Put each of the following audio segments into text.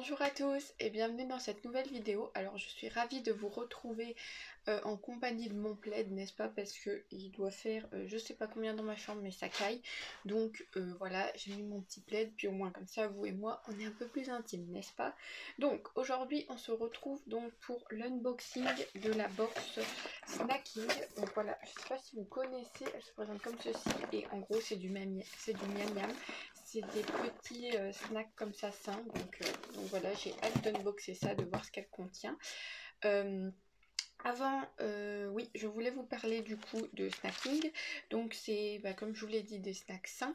Bonjour à tous et bienvenue dans cette nouvelle vidéo. Alors je suis ravie de vous retrouver en compagnie de mon plaid, n'est-ce pas, parce que il doit faire je sais pas combien dans ma chambre mais ça caille. Donc voilà, j'ai mis mon petit plaid, puis au moins comme ça vous et moi on est un peu plus intime, n'est-ce pas. Donc aujourd'hui on se retrouve donc pour l'unboxing de la box snacking. Donc voilà, je sais pas si vous connaissez, elle se présente comme ceci et en gros c'est du miam miam. C'est des petits snacks comme ça sains, donc voilà, j'ai hâte d'unboxer ça, de voir ce qu'elle contient. Avant, oui, je voulais vous parler du coup de snacking. Donc c'est, comme je vous l'ai dit, des snacks sains.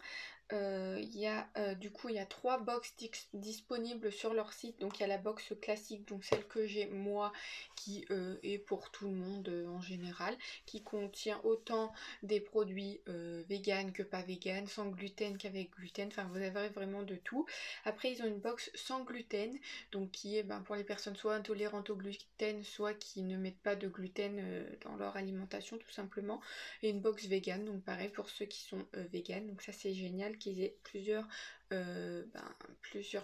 Du coup, il y a 3 box disponibles sur leur site. Donc il y a la box classique, donc celle que j'ai moi, qui est pour tout le monde en général, qui contient autant des produits vegan que pas vegan, sans gluten qu'avec gluten. Enfin, vous avez vraiment de tout. Après, ils ont une box sans gluten, donc qui est pour les personnes soit intolérantes au gluten, soit qui ne mettent pas de gluten dans leur alimentation tout simplement, et une box vegan, donc pareil pour ceux qui sont vegan. Donc ça c'est génial qu'ils aient plusieurs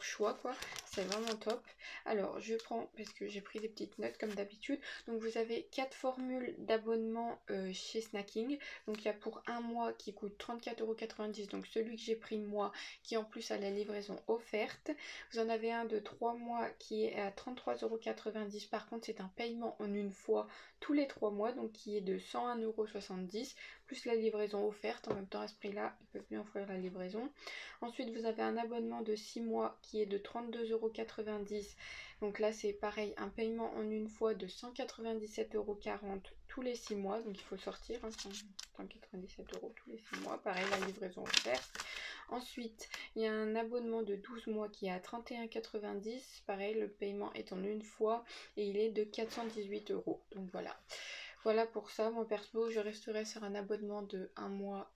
choix quoi, c'est vraiment top. Alors je prends, parce que j'ai pris des petites notes comme d'habitude, donc vous avez 4 formules d'abonnement chez Snacking. Donc il y a pour un mois qui coûte 34,90 €, donc celui que j'ai pris moi, qui en plus a la livraison offerte. Vous en avez un de 3 mois qui est à 33,90 €. Par contre, c'est un paiement en une fois tous les 3 mois, donc qui est de 101,70 €, plus la livraison offerte. En même temps, à ce prix-là, ils peuvent bien offrir la livraison. Ensuite, vous avez un abonnement de 6 mois qui est de 32,90 €. Donc là, c'est pareil, un paiement en une fois de 197,40 € tous les 6 mois. Donc il faut sortir, 197 € tous les 6 mois. Pareil, la livraison offerte. Ensuite, il y a un abonnement de 12 mois qui est à 31,90 €. Pareil, le paiement est en une fois et il est de 418 €. Donc voilà. Voilà pour ça. Moi perso, je resterai sur un abonnement de 1 mois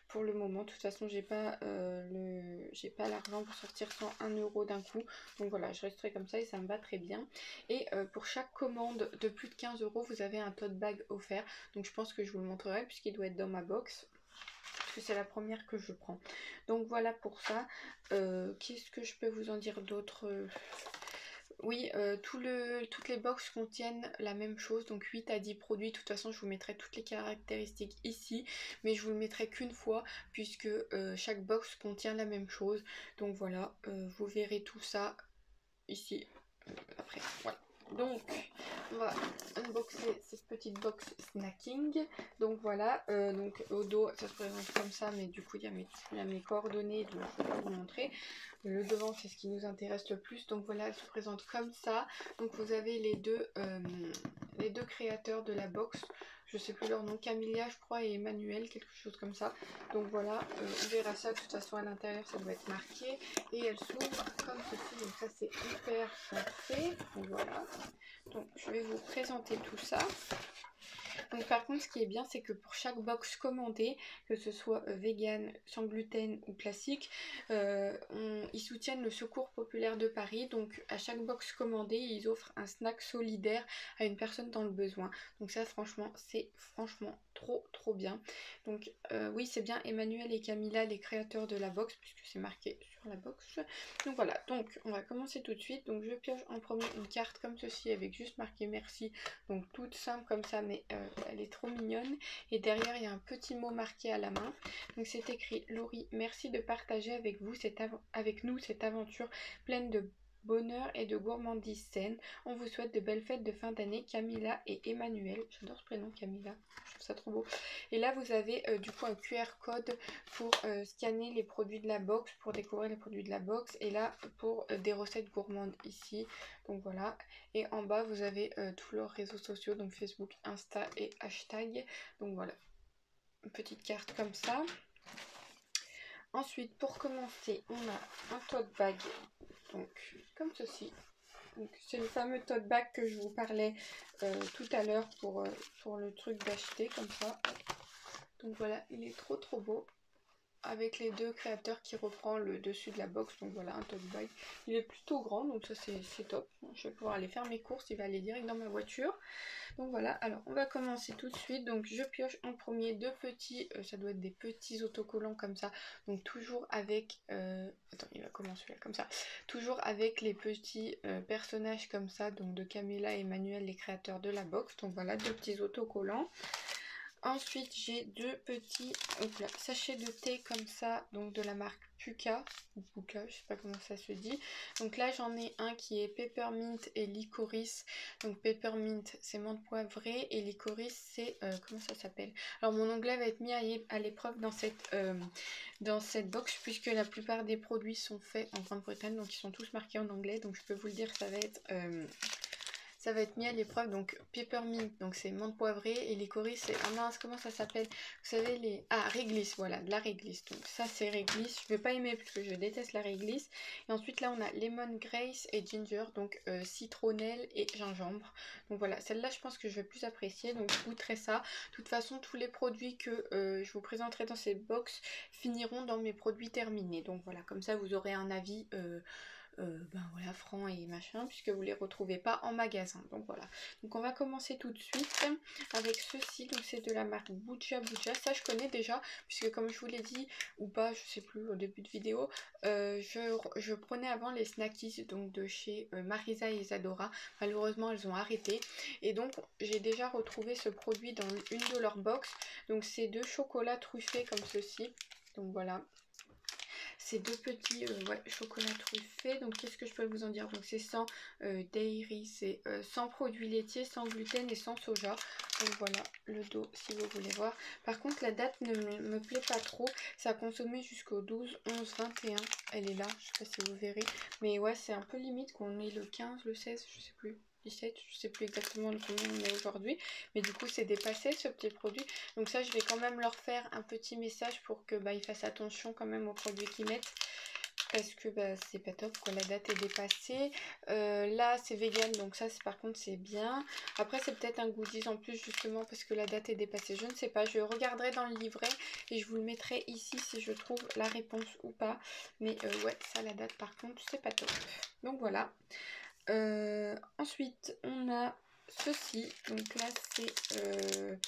pour le moment. De toute façon, j'ai pas l'argent pour sortir 101 € d'un coup. Donc voilà, je resterai comme ça et ça me va très bien. Et pour chaque commande de plus de 15 €, vous avez un tote bag offert. Donc je pense que je vous le montrerai puisqu'il doit être dans ma box, parce que c'est la première que je prends. Donc voilà pour ça. Qu'est-ce que je peux vous en dire d'autre? Oui, toutes les box contiennent la même chose, donc 8 à 10 produits. De toute façon, je vous mettrai toutes les caractéristiques ici, mais je vous le mettrai qu'une fois, puisque chaque box contient la même chose. Donc voilà, vous verrez tout ça ici, après, voilà. Donc, on va unboxer cette petite box snacking. Donc voilà, donc au dos, ça se présente comme ça, mais du coup, il y a mes coordonnées, donc je vais vous montrer. Le devant, c'est ce qui nous intéresse le plus. Donc voilà, elle se présente comme ça. Donc vous avez les deux créateurs de la box. Je sais plus leur nom, Camilla je crois et Emmanuel, quelque chose comme ça. Donc voilà, on verra ça de toute façon à l'intérieur, ça doit être marqué. Et elle s'ouvre comme ceci, donc ça c'est hyper fait. Donc voilà, donc je vais vous présenter tout ça. Donc par contre, ce qui est bien, c'est que pour chaque box commandée, que ce soit vegan, sans gluten ou classique, ils soutiennent le Secours Populaire de Paris. Donc à chaque box commandée, ils offrent un snack solidaire à une personne dans le besoin. Donc ça, franchement, c'est trop bien. Donc oui, c'est bien Emmanuel et Camilla, les créateurs de la box, puisque c'est marqué sur la box. Donc voilà, donc on va commencer tout de suite. Donc je pioche en premier une carte comme ceci avec juste marqué merci. Donc toute simple comme ça, mais elle est trop mignonne. Et derrière, il y a un petit mot marqué à la main. Donc c'est écrit: Laurie, merci de partager avec nous cette aventure pleine de bonheur et de gourmandise saine. On vous souhaite de belles fêtes de fin d'année, Camilla et Emmanuel. J'adore ce prénom, Camilla. Je trouve ça trop beau. Et là, vous avez du coup un QR code pour scanner les produits de la box, pour découvrir les produits de la box. Et là, pour des recettes gourmandes ici. Donc voilà. Et en bas, vous avez tous leurs réseaux sociaux, donc Facebook, Insta et hashtag. Donc voilà. Une petite carte comme ça. Ensuite, pour commencer, on a un tote bag, donc comme ceci. C'est le fameux tote bag que je vous parlais tout à l'heure pour le truc d'acheter, comme ça. Donc voilà, il est trop beau. avec les deux créateurs qui reprend le dessus de la box. Donc voilà, un tote bag. Il est plutôt grand, donc ça c'est top. Je vais pouvoir aller faire mes courses, il va aller direct dans ma voiture. Donc voilà, alors on va commencer tout de suite. Donc je pioche en premier deux petits, ça doit être des petits autocollants comme ça. Donc toujours avec, attends, il va commencer là comme ça. Toujours avec les petits personnages comme ça, donc de Camilla et Emmanuel, les créateurs de la box. Donc voilà, deux petits autocollants. Ensuite, j'ai deux petits sachets de thé comme ça, donc de la marque Puka, ou Puka, je sais pas comment ça se dit. Donc là, j'en ai un qui est peppermint et licorice. Donc peppermint, c'est menthe poivrée et licorice, c'est, comment ça s'appelle? Alors mon anglais va être mis à l'épreuve dans cette box, puisque la plupart des produits sont faits en Grande-Bretagne, donc ils sont tous marqués en anglais. Donc je peux vous le dire, ça va être mis à l'épreuve. Donc peppermint, donc c'est menthe poivrée, et licorice c'est, ah mince, comment ça s'appelle, vous savez les, ah réglisse, voilà, de la réglisse. Donc ça c'est réglisse, je vais pas aimer parce que je déteste la réglisse. Et ensuite là on a lemon grace et ginger, donc citronnelle et gingembre. Donc voilà, celle-là je pense que je vais plus apprécier, donc je goûterai ça. De toute façon tous les produits que je vous présenterai dans cette box finiront dans mes produits terminés. Donc voilà, comme ça vous aurez un avis ben voilà, franc et machin, puisque vous les retrouvez pas en magasin. Donc voilà, donc on va commencer tout de suite avec ceci. Donc c'est de la marque Buja Buja, ça je connais déjà, puisque comme je vous l'ai dit ou pas, je sais plus, au début de vidéo, je prenais avant les Snackies, donc de chez Marisa et Isadora. Malheureusement elles ont arrêté, et donc j'ai déjà retrouvé ce produit dans une de leurs box. Donc c'est deux chocolats truffés comme ceci. Donc voilà, ces deux petits chocolats truffés. Donc qu'est-ce que je peux vous en dire? Donc c'est sans dairy, c'est sans produits laitiers, sans gluten et sans soja. Donc voilà le dos si vous voulez voir. Par contre la date ne me plaît pas trop. Ça a consommé jusqu'au 12, 11, 21. Elle est là, je sais pas si vous verrez. Mais ouais, c'est un peu limite qu'on est le 15, le 16, je sais plus. 17, je sais plus exactement le combien on est aujourd'hui, mais du coup c'est dépassé ce petit produit. Donc ça je vais quand même leur faire un petit message pour que ils fassent attention quand même aux produits qu'ils mettent, parce que c'est pas top quoi, la date est dépassée. Là c'est vegan, donc ça par contre c'est bien. Après c'est peut-être un goodies en plus justement parce que la date est dépassée, je ne sais pas, je regarderai dans le livret et je vous le mettrai ici si je trouve la réponse ou pas. Mais ouais, ça la date par contre c'est pas top. Donc voilà. Ensuite on a ceci, donc là c'est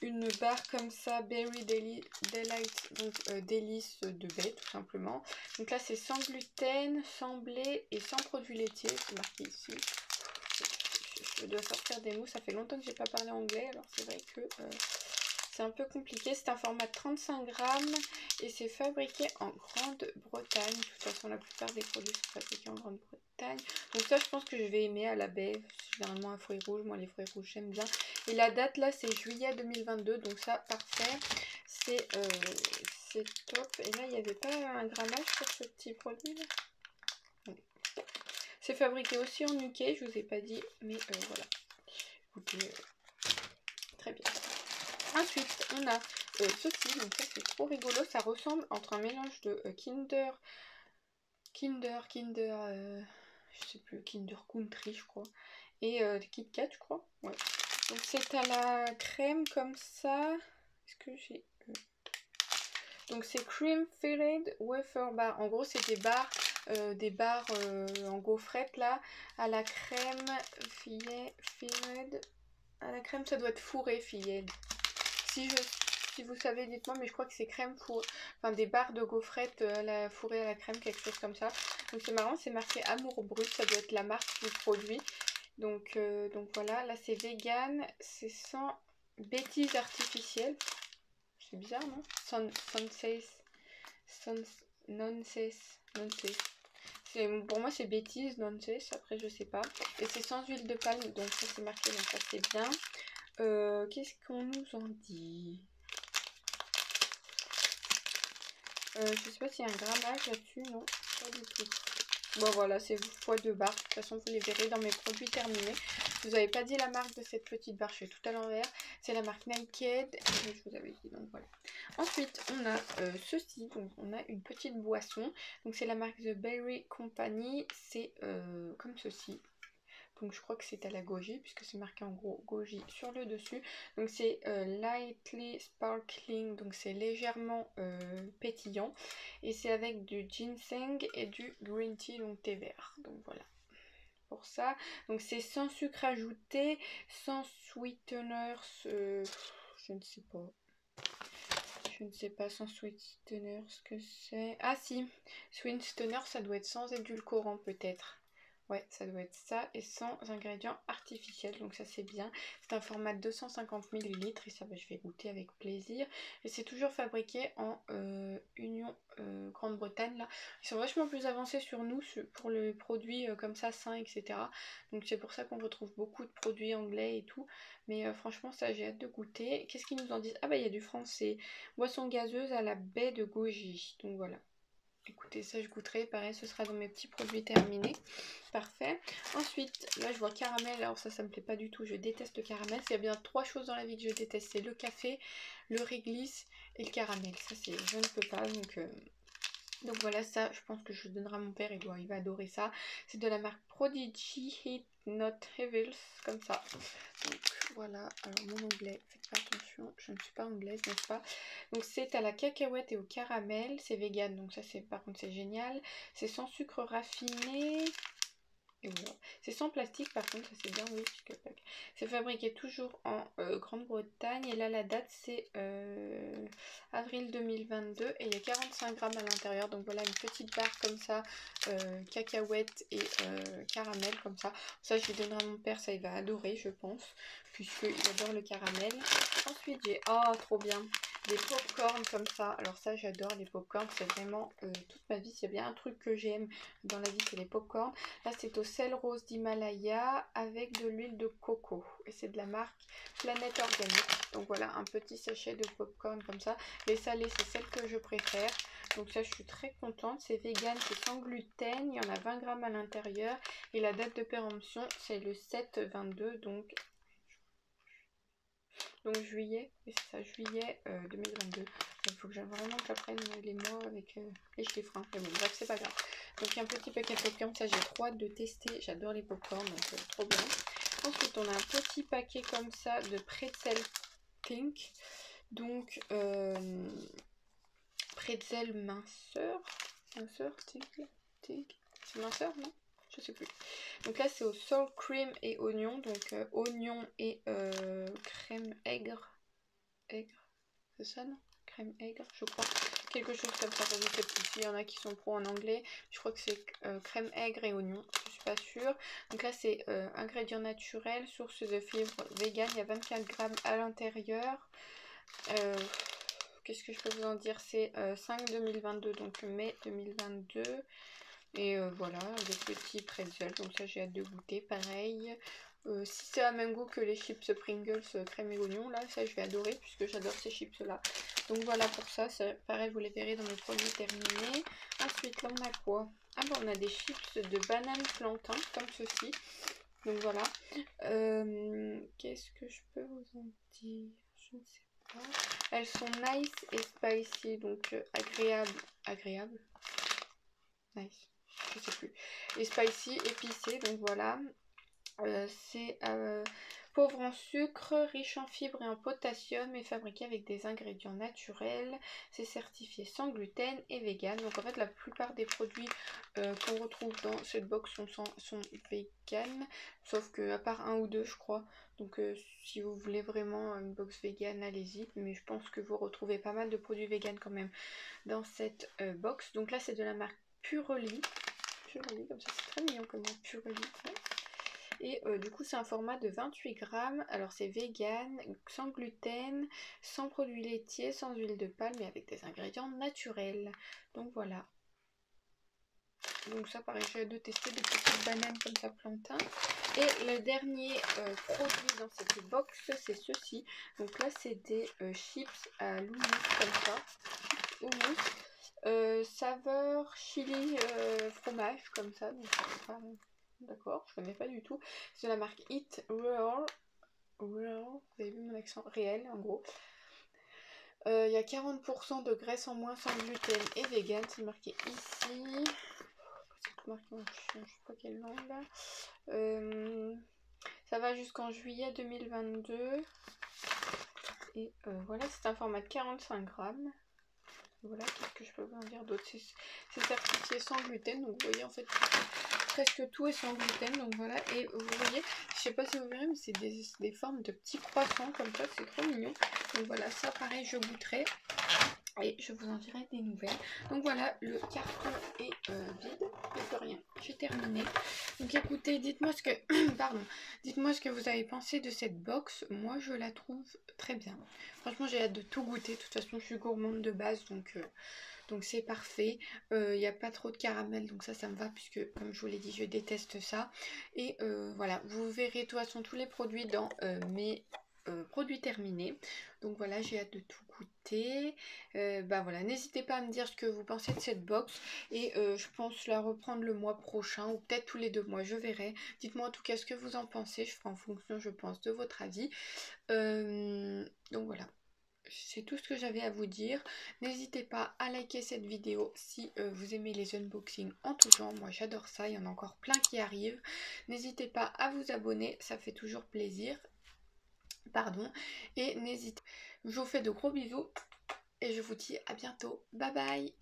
une barre comme ça, Berry Delight, donc délice de baie tout simplement. Donc là c'est sans gluten, sans blé et sans produits laitiers, c'est marqué ici. Je dois sortir des mots, ça fait longtemps que j'ai pas parlé anglais, alors c'est vrai que c'est un peu compliqué. C'est un format de 35 grammes et c'est fabriqué en Grande-Bretagne. De toute façon, la plupart des produits sont fabriqués en Grande-Bretagne. Donc ça, je pense que je vais aimer à la baie. C'est généralement un fruit rouge. Moi, les fruits rouges, j'aime bien. Et la date, là, c'est juillet 2022. Donc ça, parfait. C'est top. Et là, il n'y avait pas un grammage pour ce petit produit, là. C'est fabriqué aussi en UK, je vous ai pas dit. Mais voilà. Écoutez, très bien. Ensuite, on a ceci, donc ça c'est trop rigolo, ça ressemble entre un mélange de Kinder, je sais plus, Kinder Country je crois, et Kit Kat je crois, ouais. Donc c'est à la crème comme ça, est-ce que j'ai... Donc c'est Cream Filled Wafer Bar, en gros c'est des barres en gaufrette là, à la crème filled, à la crème ça doit être fourré filled. Si vous savez, dites-moi, mais je crois que c'est crème fourrée, enfin des barres de gaufrettes fourrées à la crème, quelque chose comme ça. Donc c'est marrant, c'est marqué Amour Brut, ça doit être la marque du produit. Donc voilà, là c'est vegan, c'est sans bêtises artificielles. C'est bizarre, non? Nonsense. Pour moi c'est bêtises, nonsense, après je sais pas. Et c'est sans huile de palme, donc ça c'est marqué, donc ça c'est bien. Qu'est-ce qu'on nous en dit? Je sais pas s'il y a un grammage là-dessus, non, pas du tout. Bon voilà, c'est x2 barres, de toute façon vous les verrez dans mes produits terminés. Je vous avais pas dit la marque de cette petite barre, je fais tout à l'envers. C'est la marque Naked, je vous avais dit, donc voilà. Ensuite on a ceci, donc on a une petite boisson, donc c'est la marque The Berry Company, c'est comme ceci. Donc je crois que c'est à la goji, puisque c'est marqué en gros goji sur le dessus. Donc c'est lightly sparkling, donc c'est légèrement pétillant. Et c'est avec du ginseng et du green tea, donc thé vert. Donc voilà pour ça. Donc c'est sans sucre ajouté, sans sweeteners, je ne sais pas. Je ne sais pas sans sweetener ce que c'est. Ah si, sweetener ça doit être sans édulcorant peut-être. Ouais, ça doit être ça et sans ingrédients artificiels, donc ça c'est bien. C'est un format de 250 ml et ça je vais goûter avec plaisir. Et c'est toujours fabriqué en Union Grande-Bretagne là. Ils sont vachement plus avancés sur nous pour les produits comme ça sains, etc. Donc c'est pour ça qu'on retrouve beaucoup de produits anglais et tout. Mais franchement ça j'ai hâte de goûter. Qu'est-ce qu'ils nous en disent? Ah bah il y a du français. Boisson gazeuse à la baie de Goji. Donc voilà. Écoutez, ça je goûterai, pareil, ce sera dans mes petits produits terminés. Parfait. Ensuite, là je vois caramel, alors ça me plaît pas du tout, je déteste le caramel. S'il y a bien 3 choses dans la vie que je déteste, c'est le café, le réglisse et le caramel. Ça c'est, je ne peux pas, donc voilà, ça je pense que je donnerai à mon père, il va adorer ça. C'est de la marque Prodigy Heat Not Evils, comme ça. Donc voilà, alors mon anglais, faites pas attention, je ne suis pas anglaise, n'est-ce pas? Donc c'est à la cacahuète et au caramel, c'est vegan, donc ça c'est par contre c'est génial. C'est sans sucre raffiné. Et voilà. C'est sans plastique par contre, ça c'est bien, oui, puisque c'est fabriqué toujours en Grande-Bretagne. Et là la date c'est avril 2022 et il y a 45 grammes à l'intérieur. Donc voilà une petite barre comme ça, cacahuète et caramel comme ça. Ça je vais donner à mon père, ça il va adorer je pense, puisqu'il adore le caramel. Ensuite j'ai, oh trop bien, des pop-corn comme ça. Alors ça j'adore les pop-corn, c'est vraiment toute ma vie. S'il y a bien un truc que j'aime dans la vie c'est les pop-corn. Là c'est au sel rose d'Himalaya avec de l'huile de coco. Et c'est de la marque Planète Organique. Donc voilà un petit sachet de pop-corn comme ça. Les salés c'est celle que je préfère. Donc ça je suis très contente. C'est vegan, c'est sans gluten. Il y en a 20 grammes à l'intérieur. Et la date de péremption c'est le 7-22. Donc juillet, oui c'est ça, juillet 2022. Il faut que vraiment que j'apprenne les mois avec les chiffres. Hein. Mais bon, bref, c'est pas grave. Donc il y a un petit paquet de popcorn, ça j'ai trop hâte de tester. J'adore les popcorn, donc trop bien. Ensuite, on a un petit paquet comme ça de pretzel pink. Donc pretzel minceur. Minceur, tig. C'est minceur, non? Je sais plus. Donc là c'est au sour cream et oignon, donc oignon et crème aigre, c'est ça non? Crème aigre je crois, quelque chose comme ça, je sais plus, s'il y en a qui sont pro en anglais, je crois que c'est crème aigre et oignon, je suis pas sûre. Donc là c'est ingrédients naturels, source de fibres vegan, il y a 24 grammes à l'intérieur. Qu'est-ce que je peux vous en dire? C'est 5-2022, donc mai 2022. Et voilà, des petits pretzels, donc ça j'ai hâte de goûter, pareil. Si c'est à même goût que les chips Pringles crème et oignon, là, ça je vais adorer, puisque j'adore ces chips là. Donc voilà pour ça, pareil, vous les verrez dans mes produits terminés. Ensuite, là on a quoi? Ah bon, on a des chips de banane plantain, comme ceci. Donc voilà. Qu'est-ce que je peux vous en dire? Je ne sais pas. Elles sont nice et spicy, donc agréable. Nice. Je sais plus. Et spicy, épicé, donc voilà. C'est pauvre en sucre, riche en fibres et en potassium et fabriqué avec des ingrédients naturels. C'est certifié sans gluten et vegan. Donc en fait la plupart des produits qu'on retrouve dans cette box sont vegan, sauf que à part un ou deux je crois. Donc si vous voulez vraiment une box vegan, allez-y. Mais je pense que vous retrouvez pas mal de produits vegan quand même dans cette box. Donc là c'est de la marque Purely. Comme ça c'est très mignon comme nom, Purely. Ouais. Et du coup c'est un format de 28 grammes, alors c'est vegan, sans gluten, sans produits laitiers, sans huile de palme et avec des ingrédients naturels. Donc voilà. Donc ça pareil, j'ai hâte de tester des petites bananes comme ça plantain. Et le dernier produit dans cette box c'est ceci. Donc là c'est des chips à l'houmous comme ça. Houmous. Saveur chili fromage comme ça. Donc d'accord, je connais pas du tout. C'est de la marque Eat Real. Vous avez vu mon accent? Réel en gros. Il y a 40% de graisse en moins sans gluten et vegan, c'est marqué ici. cette marque, je sais pas quelle langue là. Ça va jusqu'en juillet 2022. Et voilà, c'est un format de 45 grammes. Voilà, qu'est-ce que je peux vous en dire d'autre? C'est certifié sans gluten, donc vous voyez en fait presque tout est sans gluten, donc voilà. Et vous voyez, je sais pas si vous verrez, mais c'est des formes de petits croissants comme ça, c'est trop mignon. Donc voilà, ça pareil, je goûterai et je vous en dirai des nouvelles. Donc voilà, le carton est vide, il n'y a plus rien, j'ai terminé. Donc écoutez, dites-moi ce que pardon, dites-moi ce que vous avez pensé de cette box. Moi je la trouve très bien. Franchement j'ai hâte de tout goûter. De toute façon je suis gourmande de base, donc c'est parfait. Il n'y a pas trop de caramel, donc ça me va, puisque comme je vous l'ai dit, je déteste ça. Et voilà, vous verrez de toute façon tous les produits dans mes produits terminés. Donc voilà, j'ai hâte de tout goûter. Bah voilà, n'hésitez pas à me dire ce que vous pensez de cette box. Et je pense la reprendre le mois prochain, ou peut-être tous les 2 mois, je verrai. Dites-moi en tout cas ce que vous en pensez. Je ferai en fonction, je pense, de votre avis. Donc voilà. C'est tout ce que j'avais à vous dire. N'hésitez pas à liker cette vidéo si vous aimez les unboxings en tout genre. Moi j'adore ça, il y en a encore plein qui arrivent. N'hésitez pas à vous abonner, ça fait toujours plaisir. Pardon. Et n'hésitez. Je vous fais de gros bisous et je vous dis à bientôt. Bye bye.